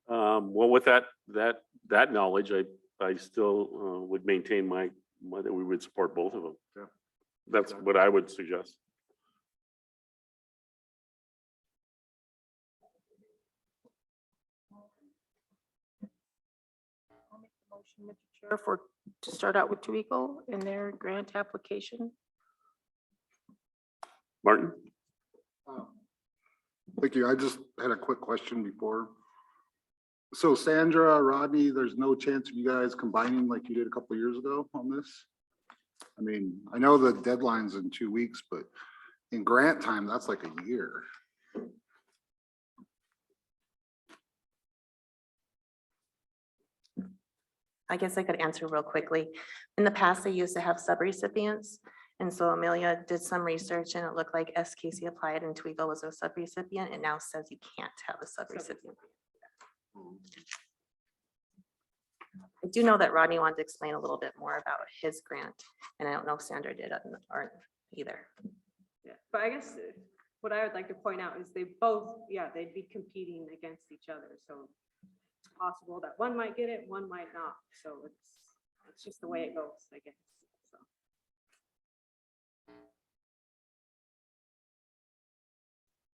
Well, with that knowledge, I still would maintain that we would support both of them. Yeah. That's what I would suggest. I'll make the motion, Mr. Chair, to start out with TWICO in their grant application. Martin? Thank you. I just had a quick question before. So Sandra, Rodney, there's no chance of you guys combining like you did a couple of years ago on this? I mean, I know the deadline's in 2 weeks, but in grant time, that's like a year. I guess I could answer real quickly. In the past, they used to have subrecipients. And so Amelia did some research and it looked like SKC applied and TWICO was a subrecipient. It now says you can't have a subrecipient. I do know that Rodney wanted to explain a little bit more about his grant, and I don't know if Sandra did or either. Yeah, but I guess what I would like to point out is they both, yeah, they'd be competing against each other. So it's possible that one might get it, one might not. So it's just the way it goes, I guess. So.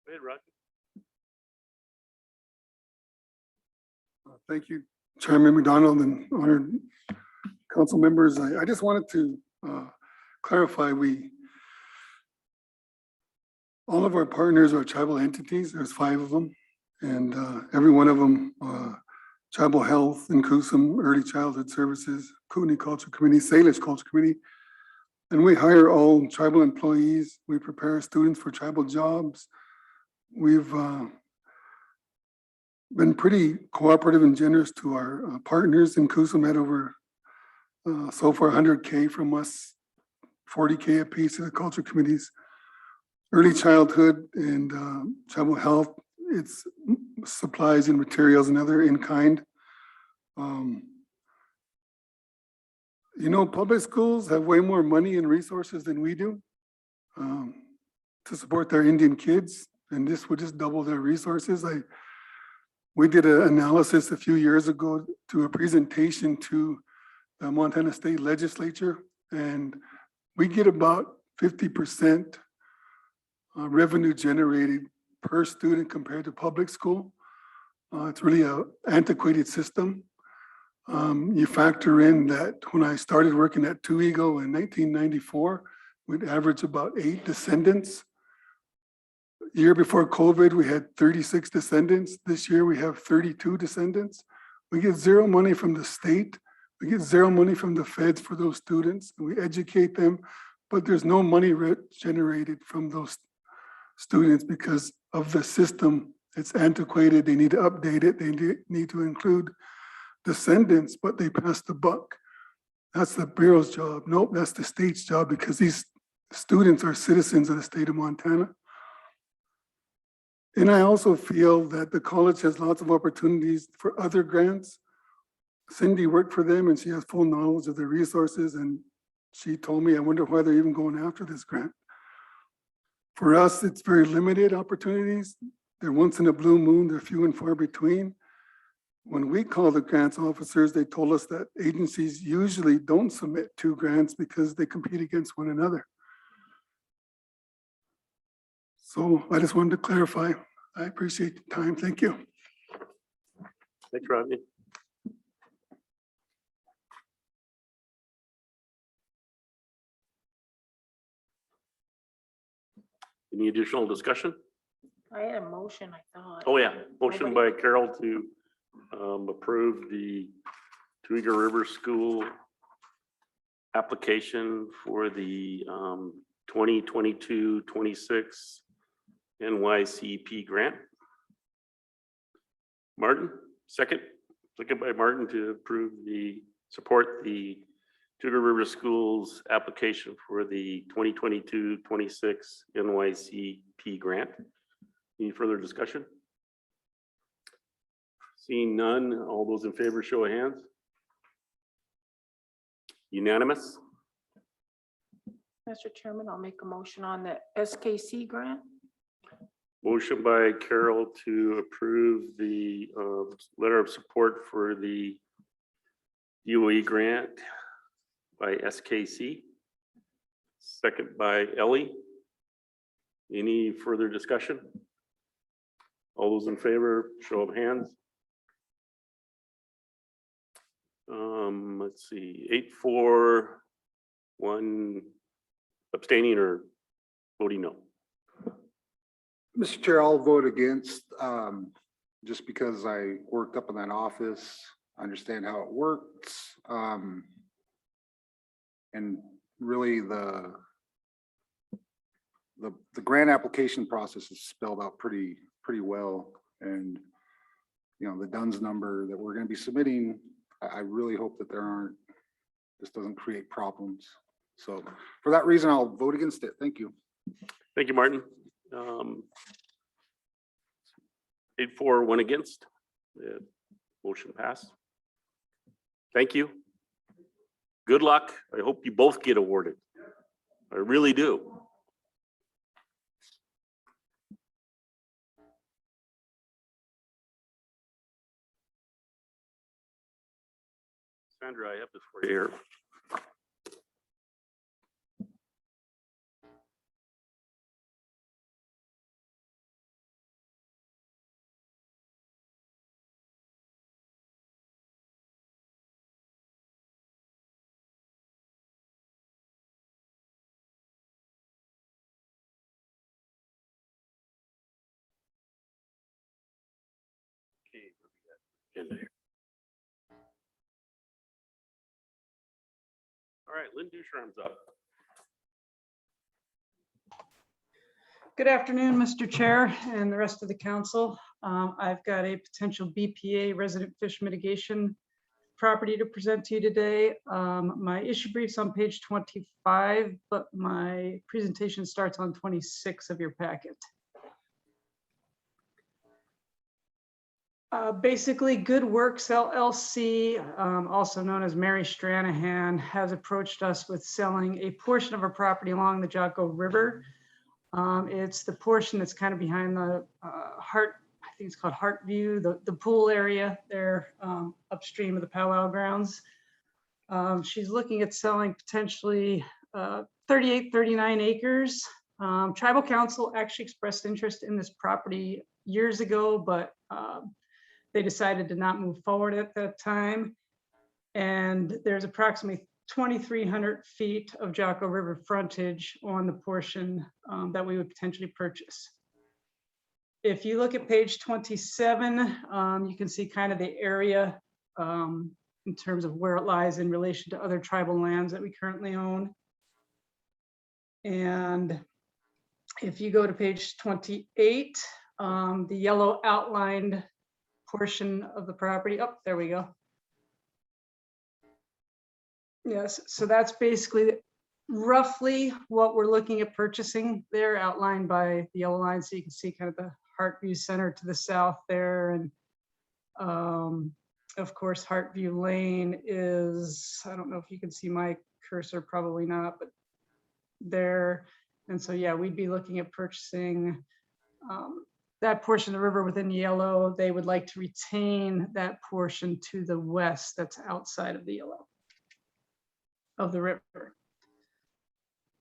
Go ahead, Rod. Thank you, Chairman McDonald and honored council members. I just wanted to clarify, all of our partners are tribal entities. There's 5 of them, and every one of them, Tribal Health, Inclusum, Early Childhood Services, Kootenai Culture Committee, Salish Culture Committee, and we hire all tribal employees. We prepare students for tribal jobs. We've been pretty cooperative and generous to our partners. In Kusum had over so far 100K from us, 40K a piece of the culture committees. Early childhood and tribal health, it's supplies and materials and other in kind. You know, public schools have way more money and resources than we do to support their Indian kids, and this would just double their resources. We did an analysis a few years ago to a presentation to the Montana State Legislature, and we get about 50% revenue generated per student compared to public school. It's really an antiquated system. You factor in that when I started working at TWICO in 1994, we'd average about 8 descendants. Year before COVID, we had 36 descendants. This year we have 32 descendants. We get zero money from the state. We get zero money from the feds for those students. We educate them, but there's no money generated from those students because of the system. It's antiquated. They need to update it. They need to include descendants, but they pass the buck. That's the Bureau's job. Nope, that's the state's job because these students are citizens of the state of Montana. And I also feel that the college has lots of opportunities for other grants. Cindy worked for them and she has full knowledge of their resources, and she told me, I wonder why they're even going after this grant. For us, it's very limited opportunities. They're once in a blue moon, they're few and far between. When we call the grants officers, they told us that agencies usually don't submit 2 grants because they compete against one another. So I just wanted to clarify. I appreciate the time. Thank you. Thanks, Rodney. Any additional discussion? I had a motion, I thought. Oh, yeah. Motion by Carol to approve the Twiga River School application for the 2022-26 NYCP grant. Martin, second by Martin to support the Twiga River Schools application for the 2022-26 NYCP grant. Any further discussion? Seeing none, all those in favor show of hands. Unanimous. Mr. Chairman, I'll make a motion on the SKC grant. Motion by Carol to approve the letter of support for the DOE grant by SKC. Second by Ellie. Any further discussion? All those in favor, show of hands. Let's see, 8-4, 1 abstaining or voting no. Mr. Chair, I'll vote against, just because I worked up in that office, understand how it works. And really the grant application process is spelled out pretty well. And, you know, the DUNS number that we're gonna be submitting, I really hope that this doesn't create problems. So for that reason, I'll vote against it. Thank you. Thank you, Martin. 8-4, 1 against. The motion passed. Thank you. Good luck. I hope you both get awarded. I really do. Sandra, I have this for you here. Okay, where we at? In there. All right, Lynn Ducharme's up. Good afternoon, Mr. Chair and the rest of the council. I've got a potential BPA resident fish mitigation property to present to you today. My issue brief's on page 25, but my presentation starts on 26 of your packet. Basically, Good Works LLC, also known as Mary Stranahan, has approached us with selling a portion of our property along the Jocko River. It's the portion that's kind of behind the Hart, I think it's called Hart View, the pool area there upstream of the powwow grounds. She's looking at selling potentially 38, 39 acres. Tribal Council actually expressed interest in this property years ago, but they decided to not move forward at that time. And there's approximately 2,300 feet of Jocko River frontage on the portion that we would potentially purchase. If you look at page 27, you can see kind of the area in terms of where it lies in relation to other tribal lands that we currently own. And if you go to page 28, the yellow outlined portion of the property, oh, there we go. Yes, so that's basically roughly what we're looking at purchasing there, outlined by the yellow line. So you can see kind of the Hartview Center to the south there. And of course, Hartview Lane is, I don't know if you can see my cursor, probably not, but there. And so, yeah, we'd be looking at purchasing that portion of the river within yellow. They would like to retain that portion to the west that's outside of the yellow of the river.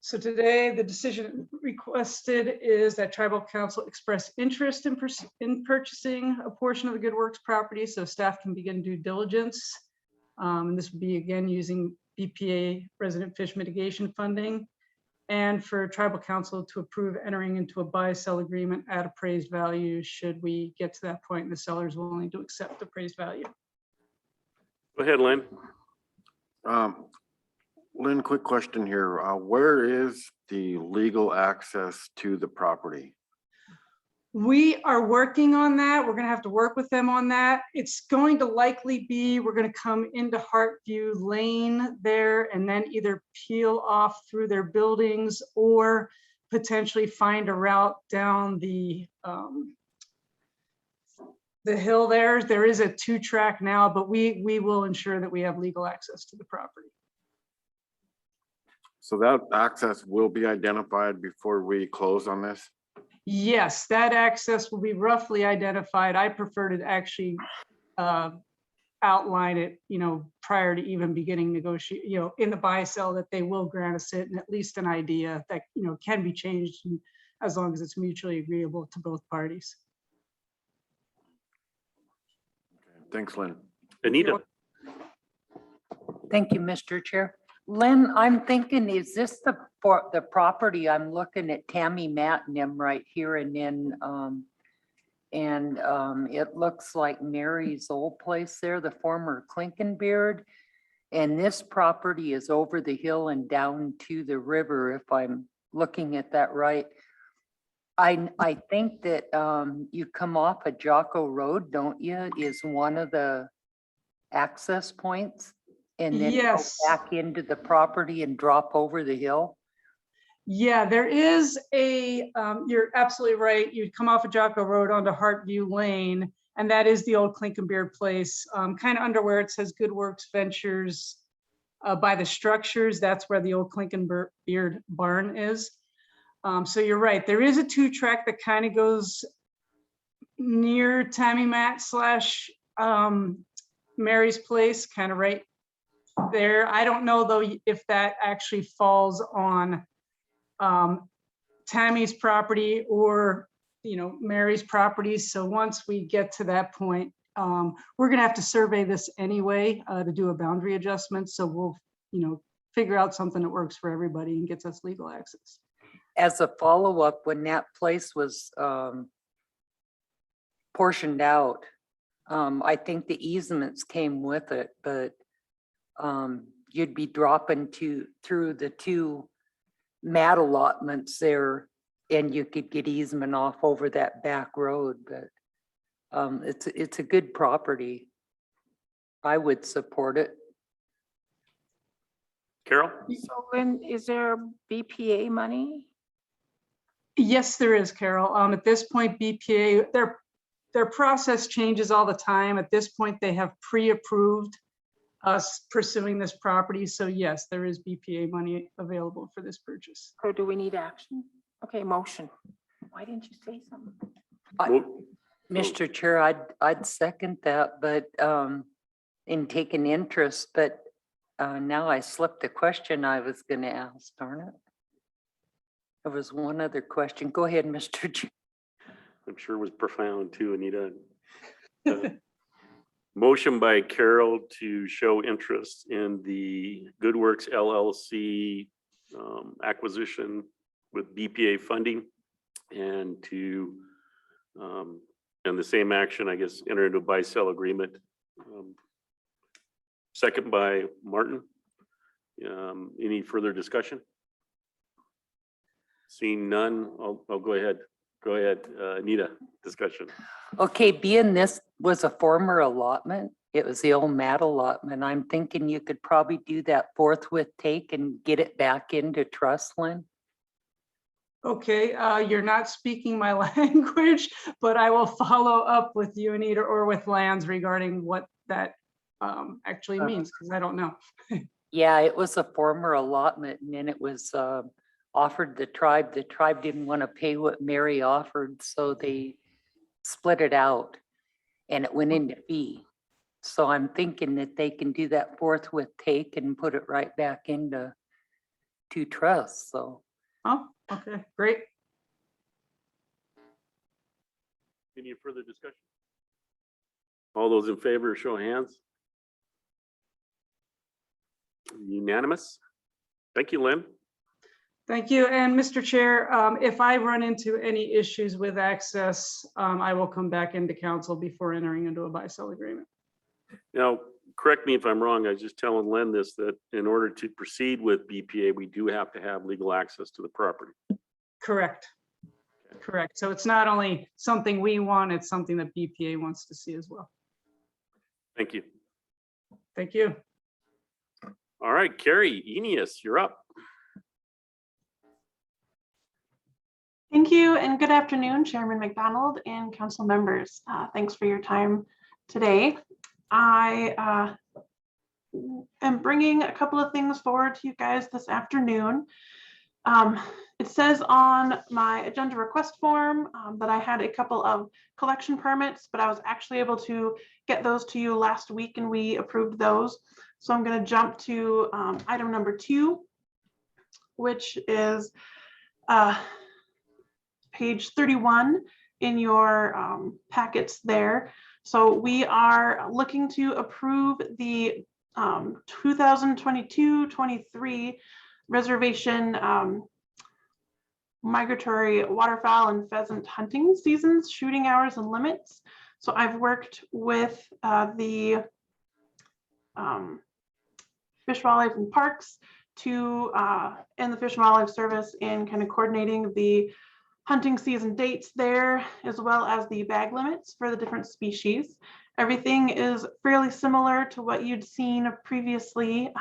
So today, the decision requested is that Tribal Council express interest in purchasing a portion of the Good Works property so staff can begin due diligence. And this would be, again, using BPA resident fish mitigation funding, and for Tribal Council to approve entering into a buy-sell agreement at appraised value should we get to that point and the seller is willing to accept appraised value. Go ahead, Lynn. Lynn, quick question here. Where is the legal access to the property? We are working on that. We're going to have to work with them on that. It's going to likely be, we're going to come into Hartview Lane there and then either peel off through their buildings or potentially find a route down the hill there. There is a 2-track now, but we will ensure that we have legal access to the property. So that access will be identified before we close on this? Yes, that access will be roughly identified. I prefer to actually outline it, prior to even beginning negotiate, in the buy sell that they will grant us it and at least an idea that, can be changed as long as it's mutually agreeable to both parties. Thanks, Lynn. Anita, Thank you, Mr. Chair. Lynn, I'm thinking, is this the property? I'm looking at Tammy Matnam right here and then, it looks like Mary's old place there, the former Klinkenbeard. And this property is over the hill and down to the river, if I'm looking at that right. I think that you come off of Jocko Road, don't you, is one of the access points? And then go Yes. back into the property and drop over the hill? Yeah, there is you're absolutely right. You'd come off of Jocko Road onto Hartview Lane, and that is the old Klinkenbeard place, kind of under where it says Good Works Ventures by the structures. That's where the old Klinkenbeard barn is. So you're right. There is a 2-track that kind of goes near Tammy Matt / Mary's place, kind of right there. I don't know though if that actually falls on Tammy's property or Mary's property. So once we get to that point, we're gonna have to survey this anyway to do a boundary adjustment. So we'll figure out something that works for everybody and gets us legal access. As a follow-up, when that place was portioned out, I think the easements came with it, but you'd be dropping through the 2 mat allotments there, and you could get easement off over that back road. But it's a good property. I would support it. Carol? So Lynn, is there BPA money? Yes, there is, Carol. At this point, BPA, their process changes all the time. At this point, they have pre-approved us pursuing this property. So yes, there is BPA money available for this purchase. Or do we need action? Okay, motion. Why didn't you say something? Mo- Mr. Chair, I'd second that, but in taking interest, but now I slipped the question I was going to ask, darn it. There was one other question. Go ahead, Mr. Chair. I'm sure it was profound too, Anita. Motion by Carol to show interest in the Good Works LLC acquisition with BPA funding, and to and the same action, I guess, enter into a buy-sell agreement. Second by Martin. Any further discussion? Seeing none, I'll go ahead. Go ahead, Anita, discussion. Okay, being this was a former allotment, it was the old mat allotment. I'm thinking you could probably do that forthwith take and get it back into trust, Lynn. Okay, you're not speaking my language, but I will follow up with you, Anita, or with Lands regarding what that actually means, because I don't know. Yeah, it was a former allotment, and then it was offered the tribe. The tribe didn't want to pay what Mary offered, so they split it out and it went into fee. So I'm thinking that they can do that forthwith take and put it right back into trust. So Oh, okay, great. Any further discussion? All those in favor, show of hands. Unanimous. Thank you, Lynn. Thank you. And Mr. Chair, if I run into any issues with access, I will come back into council before entering into a buy-sell agreement. Now, correct me if I'm wrong, I was just telling Len this, that in order to proceed with BPA, we do have to have legal access to the property. Correct. Correct. So it's not only something we want, it's something that BPA wants to see as well. Thank you. Thank you. All right, Carrie, Eneas, you're up. Thank you and good afternoon, Chairman McDonald and council members. Thanks for your time today. I am bringing a couple of things forward to you guys this afternoon. It says on my agenda request form that I had a couple of collection permits, but I was actually able to get those to you last week and we approved those. So I'm going to jump to item number 2, which is page 31 in your packets there. So we are looking to approve the 2022-23 reservation migratory waterfowl and pheasant hunting seasons, shooting hours and limits. So I've worked with the Fish, Wildlife and Parks to and the Fish and Wildlife Service in kind of coordinating the hunting season dates there, as well as the bag limits for the different species. Everything is fairly similar to what you'd seen previously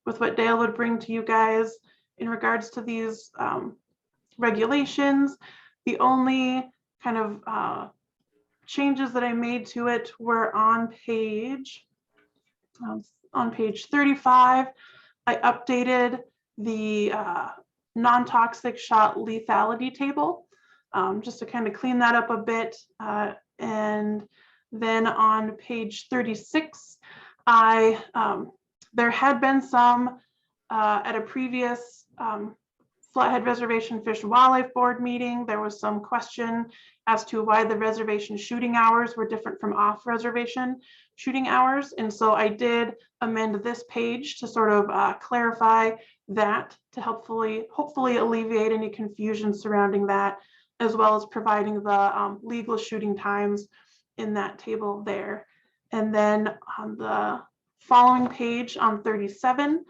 with what Dale would bring to you guys in regards to these regulations. The only kind of changes that I made to it were on page 35. I updated the non-toxic shot lethality table just to kind of clean that up a bit. And then on page 36, there had been some at a previous Flathead Reservation Fish and Wildlife Board meeting, there was some question as to why the reservation shooting hours were different from off-reservation shooting hours. And so I did amend this page to sort of clarify that to hopefully alleviate any confusion surrounding that, as well as providing the legal shooting times in that table there. And then on the following page on 37,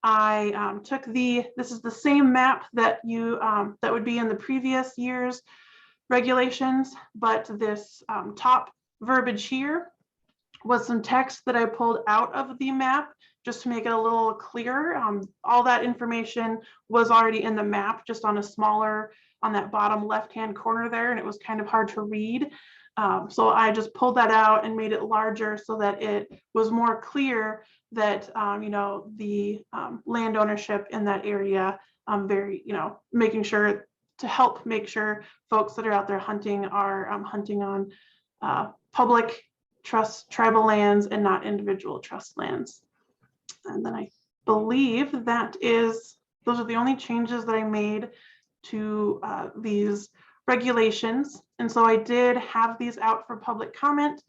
I took this is the same map that you that would be in the previous year's regulations, but this top verbiage here was some text that I pulled out of the map just to make it a little clearer. All that information was already in the map, just on a smaller, on that bottom left-hand corner there, and it was kind of hard to read. So I just pulled that out and made it larger so that it was more clear that, you know, the land ownership in that area, making sure to help make sure folks that are out there hunting are hunting on public trust tribal lands and not individual trust lands. And then I believe those are the only changes that I made to these regulations. And so I did have these out for public comment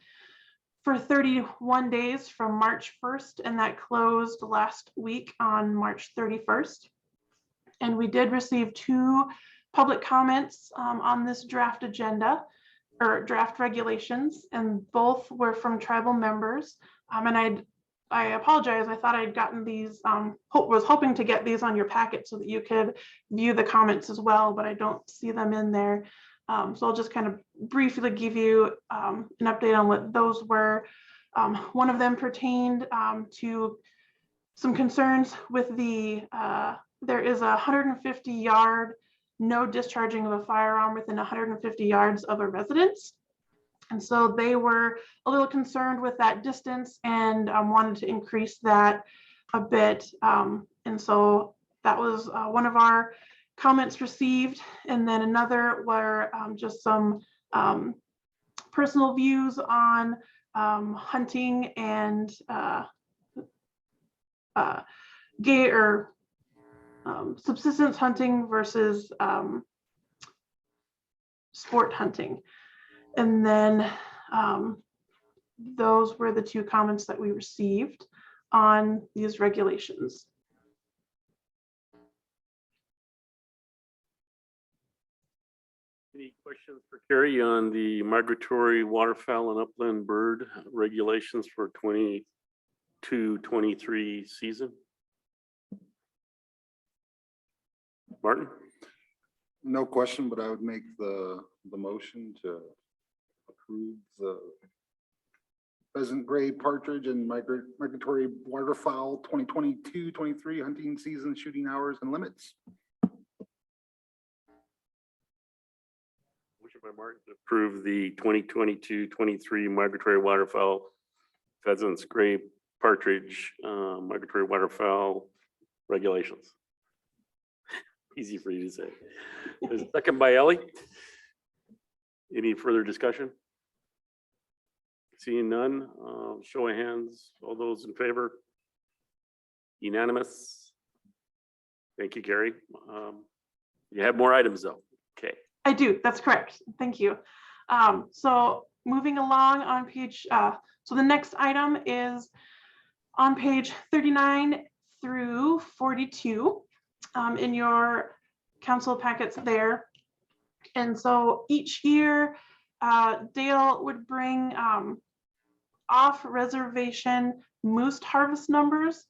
for 31 days from March 1st, and that closed last week on March 31st. And we did receive 2 public comments on this draft agenda or draft regulations, and both were from tribal members. And I apologize, I thought I'd gotten these, was hoping to get these on your packet so that you could view the comments as well, but I don't see them in there. So I'll just kind of briefly give you an update on what those were. One of them pertained to some concerns with there is a 150-yard no discharging of a firearm within 150 yards of a residence. And so they were a little concerned with that distance and wanted to increase that a bit. And so that was one of our comments received. And then another were just some personal views on hunting and gay or subsistence hunting versus sport hunting. And then those were the 2 comments that we received on these regulations. Any questions for Carrie on the migratory waterfowl and upland bird regulations for 22-23 season? Martin? No question, but I would make the motion to approve the pheasant, gray, partridge, and migratory waterfowl 2022-23 hunting season, shooting hours and limits. Motion by Martin to approve the 2022-23 migratory waterfowl, pheasants, gray, partridge, migratory waterfowl regulations. Easy for you to say. There's a second by Ellie. Any further discussion? Seeing none, show of hands, all those in favor? Unanimous? Thank you, Gary. You have more items though. Okay. I do, that's correct. Thank you. So moving along on page, so the next item is on page 39 through 42 in your council packets there. And so each year, Dale would bring off reservation moose harvest numbers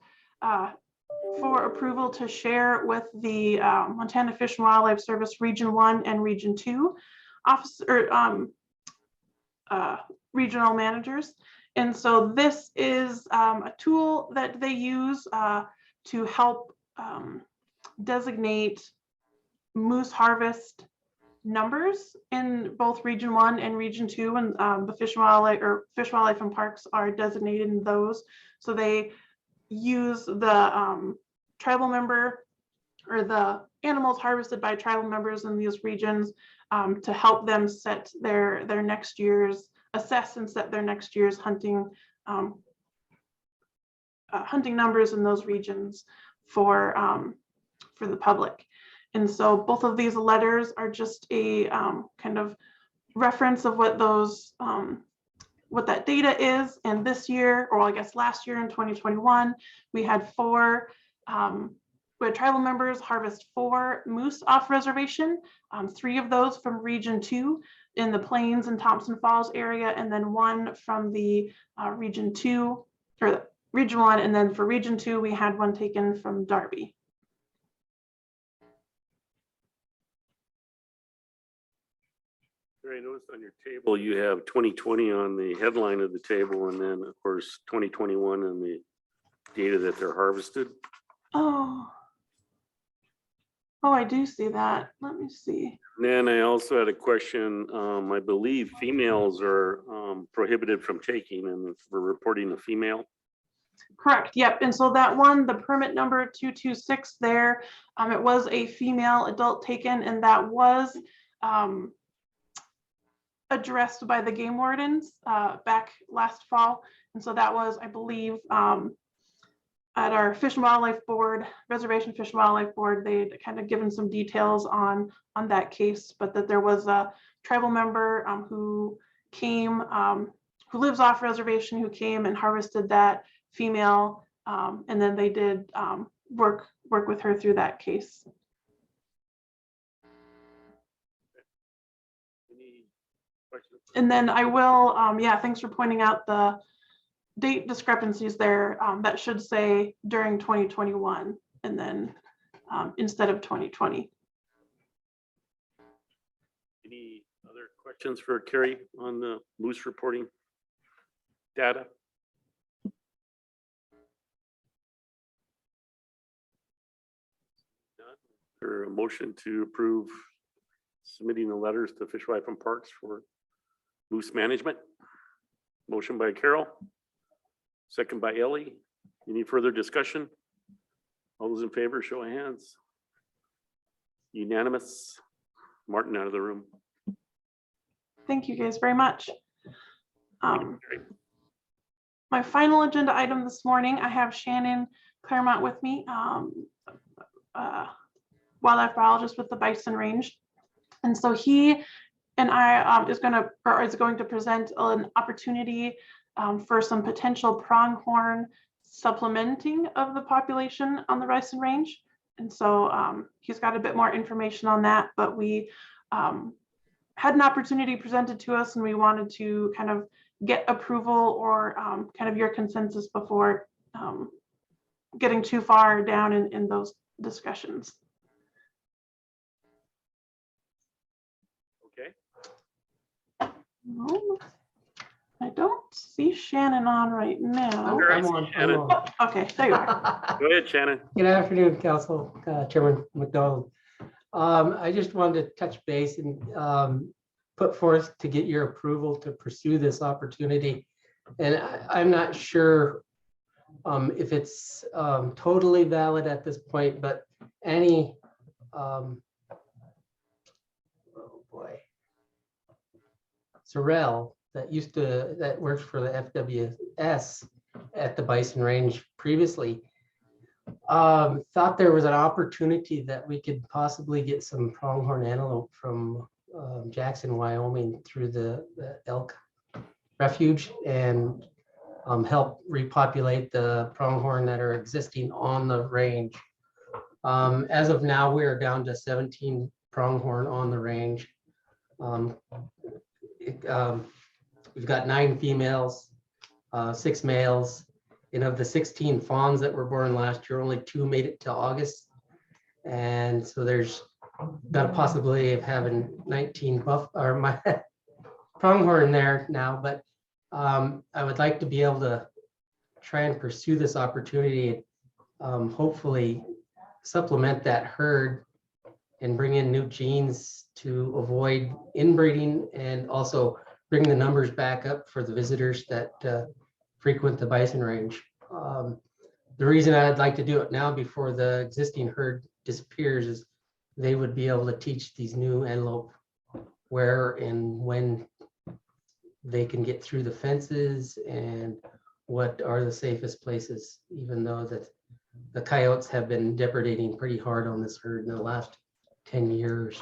for approval to share with the Montana Fish and Wildlife Service Region 1 and Region 2 regional managers. And so this is a tool that they use to help designate moose harvest numbers in both Region 1 and Region 2, and the Fish and Wildlife and Parks are designated in those. So they use the tribal member or the animals harvested by tribal members in these regions to help them set their next year's, assess and set their next year's hunting hunting numbers in those regions for the public. And so both of these letters are just a kind of reference of what those what that data is. And this year, or I guess last year in 2021, we had tribal members harvest 4 moose off reservation, 3 of those from Region 2 in the Plains and Thompson Falls area, and then 1 from the Region 2 or Region 1, and then for Region 2 we had 1 taken from Darby. I noticed on your table, you have 2020 on the headline of the table, and then of course 2021 and the data that they're harvested. Oh, I do see that. Let me see. Then I also had a question. I believe females are prohibited from taking, and we're reporting a female. Correct. Yep. And so that one, the permit number 226 there, it was a female adult taken, and that was addressed by the game wardens back last fall. And so that was, I believe, at our Fish and Wildlife Board, Reservation Fish and Wildlife Board, they'd kind of given some details on that case, but that there was a tribal member who came, who lives off reservation, who came and harvested that female, and then they did work with her through that case. Any questions? And then I will, yeah, thanks for pointing out the date discrepancies there. That should say during 2021 and then instead of 2020. Any other questions for Carrie on the moose reporting data? Or a motion to approve submitting the letters to Fish, Wildlife and Parks for moose management. Motion by Carol, second by Ellie. Any further discussion? All those in favor, show of hands. Unanimous. Martin out of the room. Thank you guys very much. My final agenda item this morning, I have Shannon Claremont with me, wildlife biologist with the Bison Range. And so he and I is going to present an opportunity for some potential pronghorn supplementing of the population on the Bison Range. And so he's got a bit more information on that, but we had an opportunity presented to us and we wanted to kind of get approval or kind of your consensus before getting too far down in those discussions. Okay. No, I don't see Shannon on right now. There, I see Shannon. Oh, okay, there you are. Go ahead, Shannon. Good afternoon, Council Chairman McDonald. I just wanted to touch base and put forth to get your approval to pursue this opportunity. And I'm not sure if it's totally valid at this point, but any oh boy, Sorrell, that worked for the FWS at the Bison Range previously, thought there was an opportunity that we could possibly get some pronghorn antelope from Jackson, Wyoming through the elk refuge and help repopulate the pronghorn that are existing on the range. As of now, we are down to 17 pronghorn on the range. We've got 9 females, 6 males, and of the 16 fawns that were born last year, only 2 made it to August. And so there's got a possibility of having 19 my pronghorn there now, but I would like to be able to try and pursue this opportunity, hopefully supplement that herd and bring in new genes to avoid inbreeding and also bring the numbers back up for the visitors that frequent the bison range. The reason I'd like to do it now before the existing herd disappears is they would be able to teach these new antelope where and when they can get through the fences and what are the safest places, even though that the coyotes have been depredating pretty hard on this herd in the last 10 years.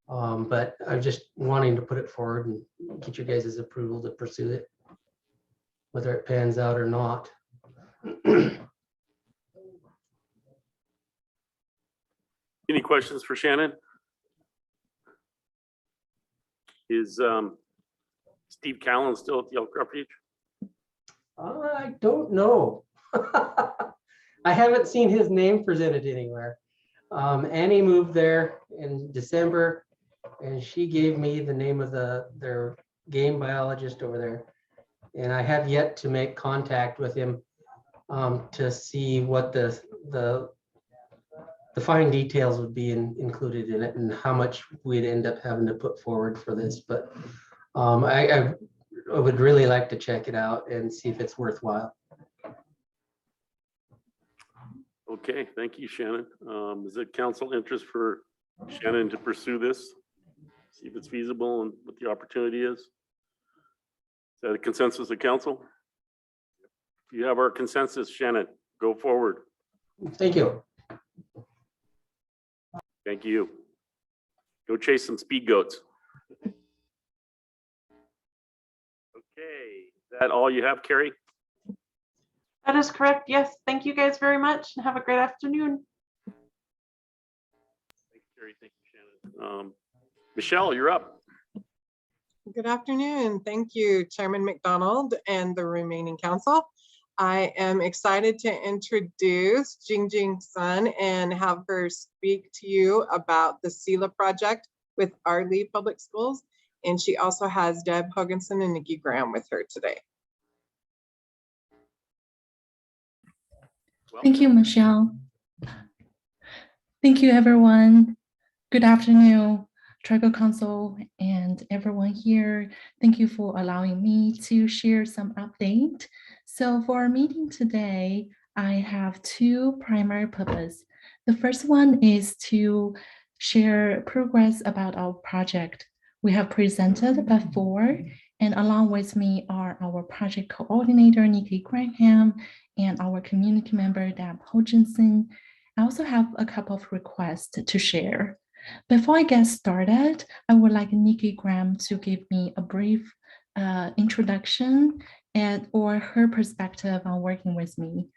But I'm just wanting to put it forward and get you guys' approval to pursue it, whether it pans out or not. Any questions for Shannon? Is Steve Callan still at the Elk Refuge? I don't know. I haven't seen his name presented anywhere. Annie moved there in December, and she gave me the name of their game biologist over there. And I have yet to make contact with him to see what the fine details would be included in it and how much we'd end up having to put forward for this. But I would really like to check it out and see if it's worthwhile. Okay, thank you, Shannon. Is it council interest for Shannon to pursue this? See if it's feasible and what the opportunity is? Is that a consensus of council? If you have our consensus, Shannon, go forward. Thank you. Thank you. Go chase some speed goats. Okay, is that all you have, Carrie? That is correct. Yes. Thank you guys very much and have a great afternoon. Thank you, Carrie. Thank you, Shannon. Michelle, you're up. Good afternoon. Thank you, Chairman McDonald and the remaining council. I am excited to introduce Jingjing Sun and have her speak to you about the SELA project with our Lee Public Schools. And she also has Deb Hugginson and Nikki Graham with her today. Thank you, Michelle. Thank you, everyone. Good afternoon, Tribal Council and everyone here. Thank you for allowing me to share some update. So for our meeting today, I have 2 primary purposes. The first one is to share progress about our project. We have presented before, and along with me are our project coordinator, Nikki Graham, and our community member, Deb Hodgson. I also have a couple of requests to share. Before I get started, I would like Nikki Graham to give me a brief introduction or her perspective on working with me.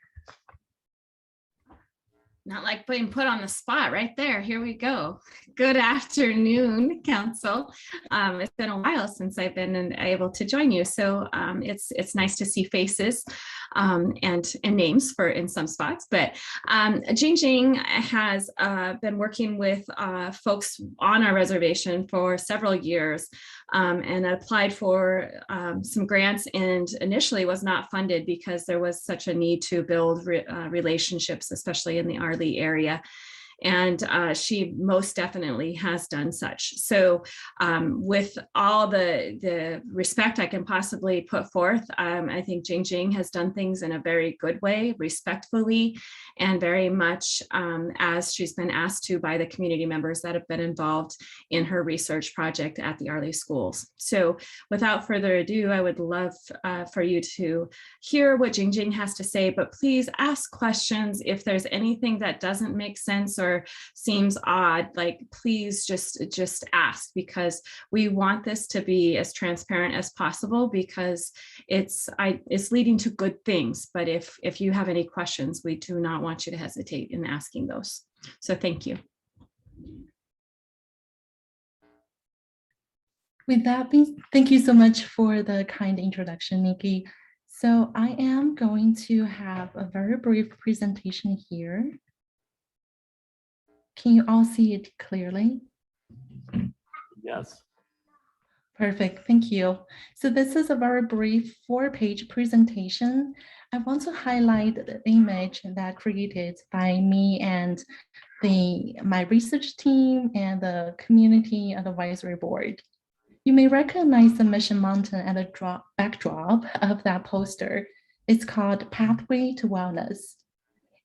Not like being put on the spot right there. Here we go. Good afternoon, Council. It's been a while since I've been able to join you, so it's nice to see faces and names in some spots. But Jingjing has been working with folks on our reservation for several years and applied for some grants, and initially was not funded because there was such a need to build relationships, especially in the Arley area. And she most definitely has done such. So with all the respect I can possibly put forth, I think Jing Jing has done things in a very good way, respectfully, and very much as she's been asked to by the community members that have been involved in her research project at the Arley schools. So without further ado, I would love for you to hear what Jing Jing has to say, but please ask questions if there's anything that doesn't make sense or seems odd, like please just ask, because we want this to be as transparent as possible, because it's leading to good things. But if you have any questions, we do not want you to hesitate in asking those. So thank you. With that being, thank you so much for the kind introduction, Nikki. So I am going to have a very brief presentation here. Can you all see it clearly? Yes. Perfect, thank you. So this is a very brief 4-page presentation. I want to highlight the image that created by me and my research team and the community advisory board. You may recognize the Mission Mountain at the backdrop of that poster. It's called Pathway to Wellness.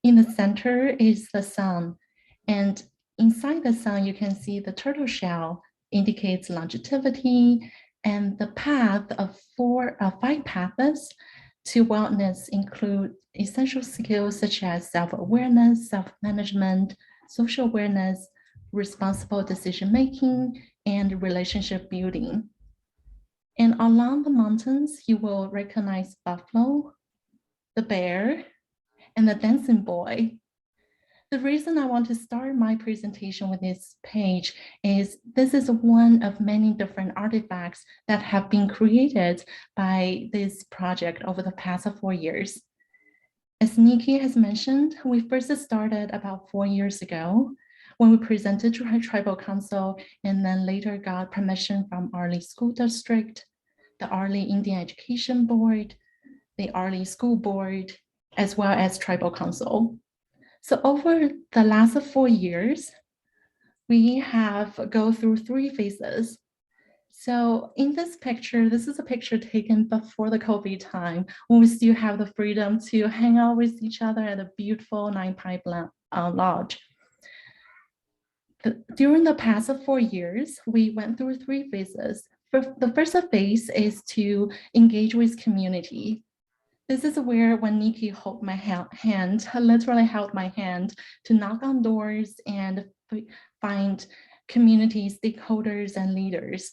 In the center is the sun, and inside the sun, you can see the turtle shell indicates longevity, and the path of 5 paths to wellness include essential skills such as self-awareness, self-management, social awareness, responsible decision-making, and relationship building. And along the mountains, you will recognize buffalo, the bear, and the dancing boy. The reason I want to start my presentation with this page is this is one of many different artifacts that have been created by this project over the past 4 years. As Nikki has mentioned, we first started about 4 years ago when we presented to her tribal council and then later got permission from Arley School District, the Arley Indian Education Board, the Arley School Board, as well as tribal council. So over the last 4 years, we have go through 3 phases. So in this picture, this is a picture taken before the COVID time, when we still have the freedom to hang out with each other at a beautiful 9-pipe lodge. During the past 4 years, we went through 3 phases. The first phase is to engage with community. This is where when Nikki held my hand, literally held my hand to knock on doors and find community stakeholders and leaders.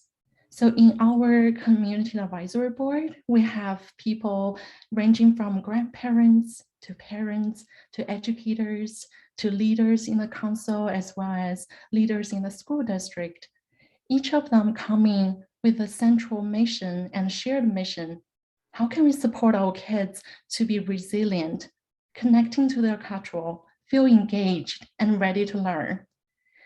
So in our community advisory board, we have people ranging from grandparents to parents to educators to leaders in the council, as well as leaders in the school district. Each of them coming with a central mission and shared mission. How can we support our kids to be resilient, connecting to their culture, feel engaged and ready to learn?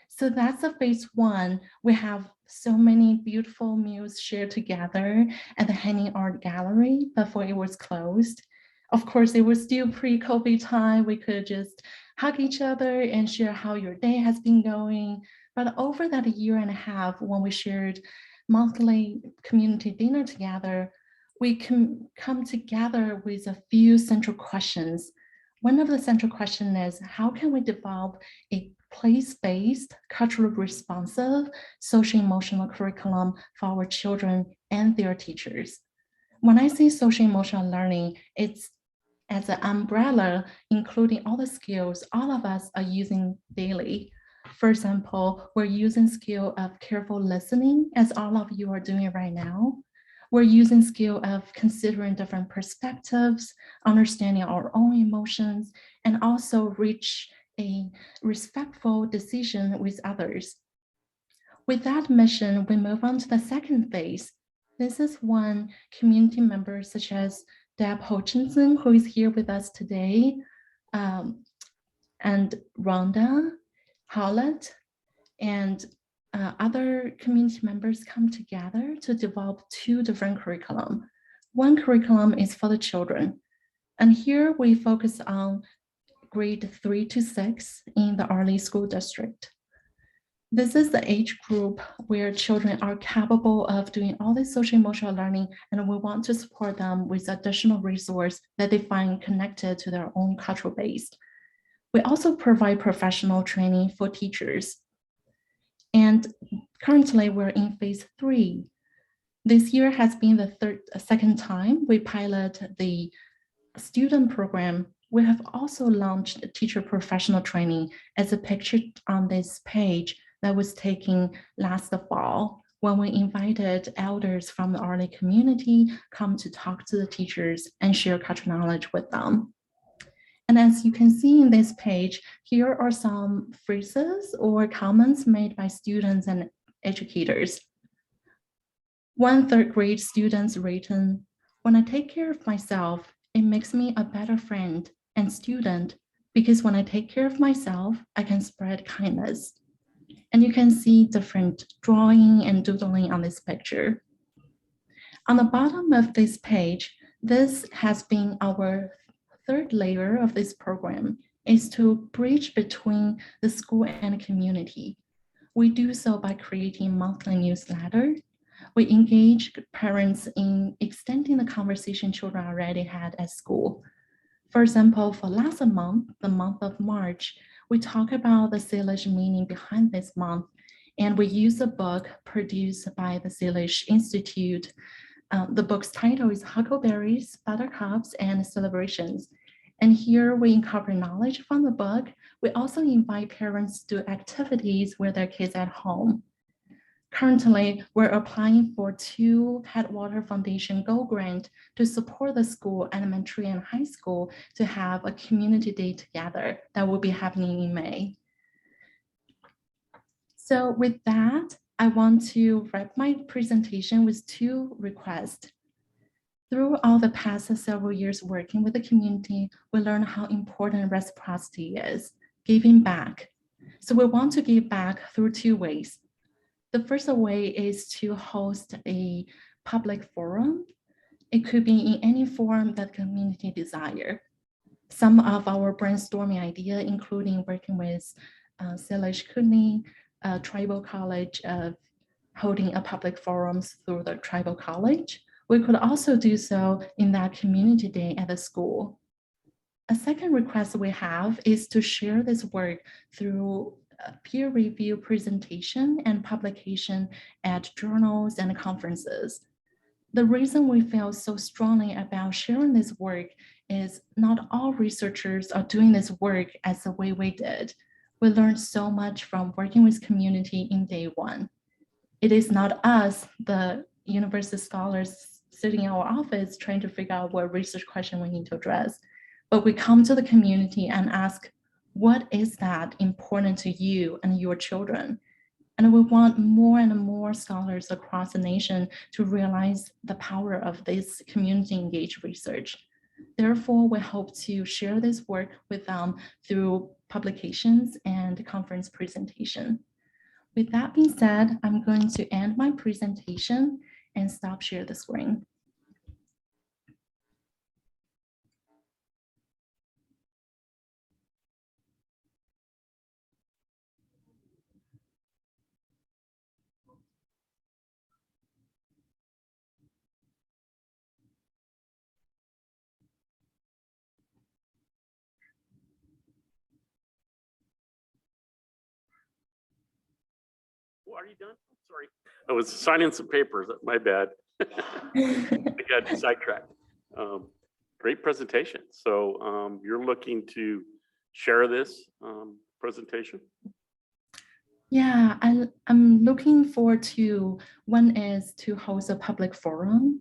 So that's the phase 1. We have so many beautiful meals shared together at the Hanging Art Gallery before it was closed. Of course, it was still pre-COVID time. We could just hug each other and share how your day has been going. But over that 1.5 years, when we shared monthly community dinner together, we can come together with a few central questions. One of the central questions is, how can we develop a place-based, culturally responsive, social-emotional curriculum for our children and their teachers? When I say social-emotional learning, it's as an umbrella, including all the skills all of us are using daily. For example, we're using skill of careful listening, as all of you are doing right now. We're using skill of considering different perspectives, understanding our own emotions, and also reach a respectful decision with others. With that mission, we move on to the second phase. This is when community members such as Deb Hutchinson, who is here with us today, and Rhonda, Howlett, and other community members come together to develop 2 different curriculum. One curriculum is for the children. And here we focus on grade 3 to 6 in the Arley School District. This is the age group where children are capable of doing all this social emotional learning, and we want to support them with additional resource that they find connected to their own cultural base. We also provide professional training for teachers. And currently we're in phase 3. This year has been the second time we pilot the student program. We have also launched teacher professional training as a picture on this page that was taken last fall when we invited elders from the Arley community come to talk to the teachers and share cultural knowledge with them. And as you can see in this page, here are some phrases or comments made by students and educators. One third grade student's written, "When I take care of myself, it makes me a better friend and student, because when I take care of myself, I can spread kindness." And you can see different drawing and doodling on this picture. On the bottom of this page, this has been our third layer of this program, is to bridge between the school and community. We do so by creating monthly newsletter. We engage parents in extending the conversation children already had at school. For example, for last month, the month of March, we talk about the Salish meaning behind this month, and we use a book produced by the Salish Institute. The book's title is Huckleberries, Buttercups, and Celebrations. And here we incorporate knowledge from the book. We also invite parents to do activities with their kids at home. Currently, we're applying for 2 Headwater Foundation Gold Grant to support the school, elementary and high school, to have a community day together that will be happening in May. So with that, I want to wrap my presentation with 2 requests. Throughout the past several years working with the community, we learned how important reciprocity is, giving back. So we want to give back through 2 ways. The first way is to host a public forum. It could be in any form that community desire. Some of our brainstorming idea, including working with Salish Kootenai Tribal College, holding a public forums through the tribal college. We could also do so in that community day at the school. A second request we have is to share this work through peer review presentation and publication at journals and conferences. The reason we feel so strongly about sharing this work is not all researchers are doing this work as the way we did. We learned so much from working with community in day 1. It is not us, the university scholars sitting in our office trying to figure out what research question we need to address, but we come to the community and ask, what is that important to you and your children? And we want more and more scholars across the nation to realize the power of this community engaged research. Therefore, we hope to share this work with them through publications and conference presentation. With that being said, I'm going to end my presentation and stop share the screen. Well, are you done? Sorry. I was signing some papers. My bad. I got sidetracked. Great presentation. So you're looking to share this presentation? Yeah, I'm looking forward to, one is to host a public forum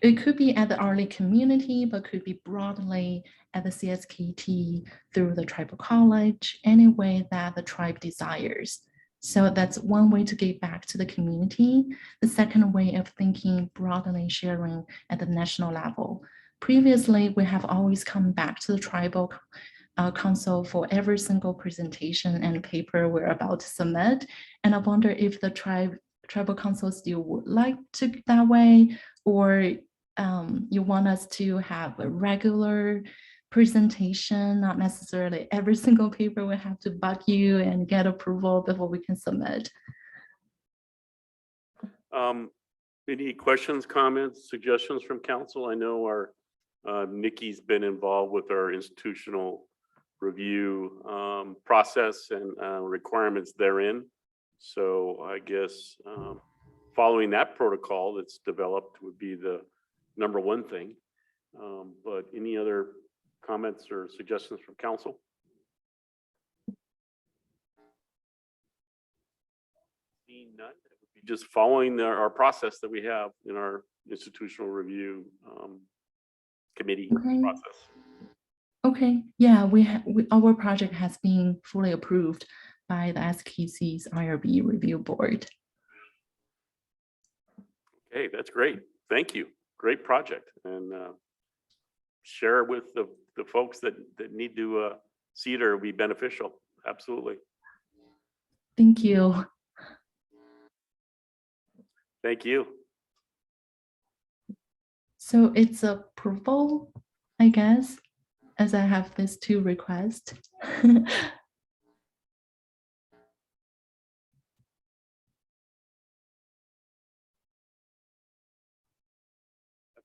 it could be at the Arley community, but could be broadly at the CSKT through the tribal college, any way that the tribe desires. So that's one way to give back to the community. The second way of thinking broadly sharing at the national level. Previously, we have always come back to the tribal council for every single presentation and paper we're about to submit. And I wonder if the tribal council still would like to that way, or you want us to have a regular presentation, not necessarily every single paper will have to bug you and get approval before we can submit. Any questions, comments, suggestions from council? I know our Nikki's been involved with our institutional review process and requirements therein. So I guess following that protocol that's developed would be the number one thing. But any other comments or suggestions from council? Seeing none, it would be just following our process that we have in our institutional review committee Okay. process. Okay, yeah, our project has been fully approved by the SKC's IRB review board. Okay, that's great. Thank you. Great project. And share it with the folks that need to see it or be beneficial. Absolutely. Thank you. Thank you. So it's approval, I guess, as I have these two requests. I'm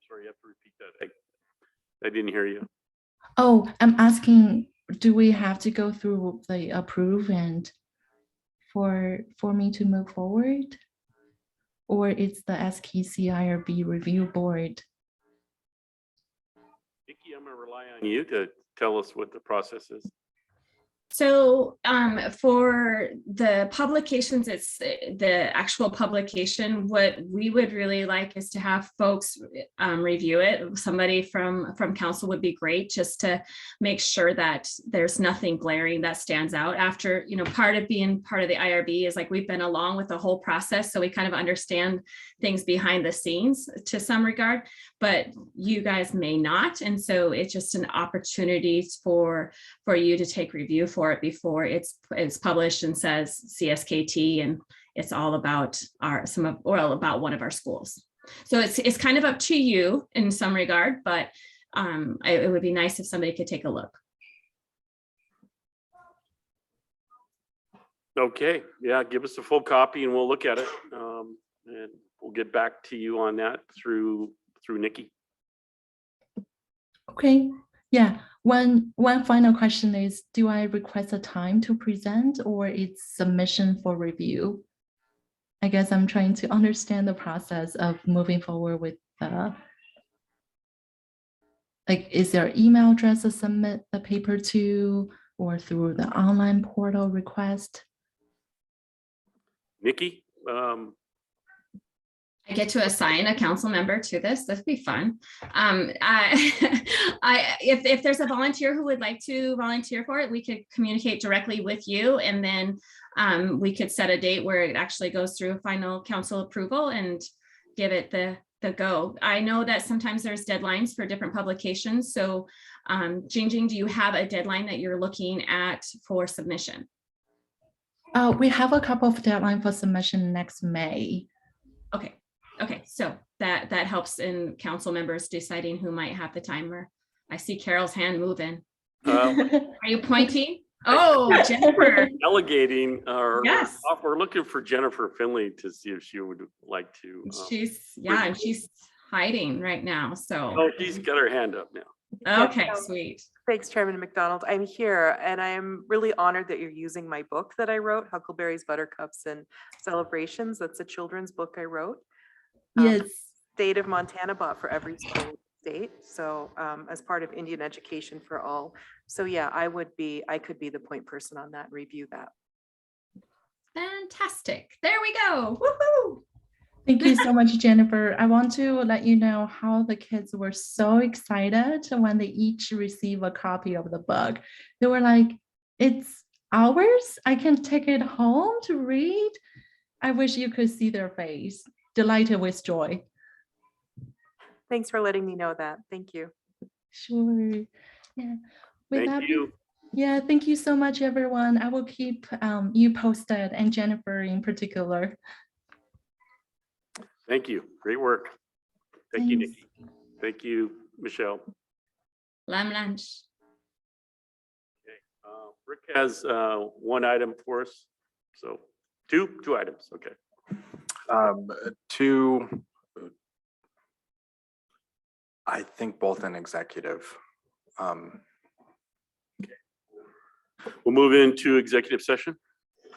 sorry, you have to repeat that. I didn't hear you. Oh, I'm asking, do we have to go through the approve and for me to move forward? Or it's the SKC IRB review board? Nikki, I'm gonna rely on you to tell us what the process is. So for the publications, it's the actual publication. What we would really like is to have folks review it. Somebody from council would be great, just to make sure that there's nothing glaring that stands out. After, part of being part of the IRB is like we've been along with the whole process, so we kind of understand things behind the scenes to some regard, but you guys may not. And so it's just an opportunity for you to take review for it before it's published and says CSKT, and it's all about about one of our schools. So it's kind of up to you in some regard, but it would be nice if somebody could take a look. Okay, yeah, give us a full copy and we'll look at it. And we'll get back to you on that through Nikki. Okay, yeah. One final question is, do I request a time to present or it's submission for review? I guess I'm trying to understand the process of moving forward with is there email address to submit the paper to or through the online portal request? Nikki, I get to assign a council member to this. This would be fun. If there's a volunteer who would like to volunteer for it, we could communicate directly with you, and then we could set a date where it actually goes through final council approval and give it the go. I know that sometimes there's deadlines for different publications. So Jingjing, do you have a deadline that you're looking at for submission? We have a couple of deadlines for submission next May. Okay, so that helps in council members deciding who might have the timer. I see Carol's hand moving. Are you pointing? Oh, Jennifer. Delegating, Yes. We're looking for Jennifer Finley to see if she would like to. She's hiding right now, so. Oh, she's got her hand up now. Okay, sweet. Thanks, Chairman McDonald. I'm here and I'm really honored that you're using my book that I wrote, Huckleberries, Buttercups, and Celebrations. That's a children's book I wrote. Yes. State of Montana bought for every school in the state. So as part of Indian Education for All. So yeah, I could be the point person on that and review that. Fantastic. There we go. Woohoo! Thank you so much, Jennifer. I want to let you know how the kids were so excited when they each receive a copy of the book. They were like, it's ours? I can take it home to read? I wish you could see their face. Delighted with joy. Thanks for letting me know that. Thank you. Sure. Yeah. Thank you. Yeah, thank you so much, everyone. I will keep you posted, and Jennifer in particular. Thank you. Great work. Thank you, Thanks. Nikki. Thank you, Michelle. Lamb lunch. Rick has one item for us. So two items. Okay. Two, I think both in executive. We'll move into executive session.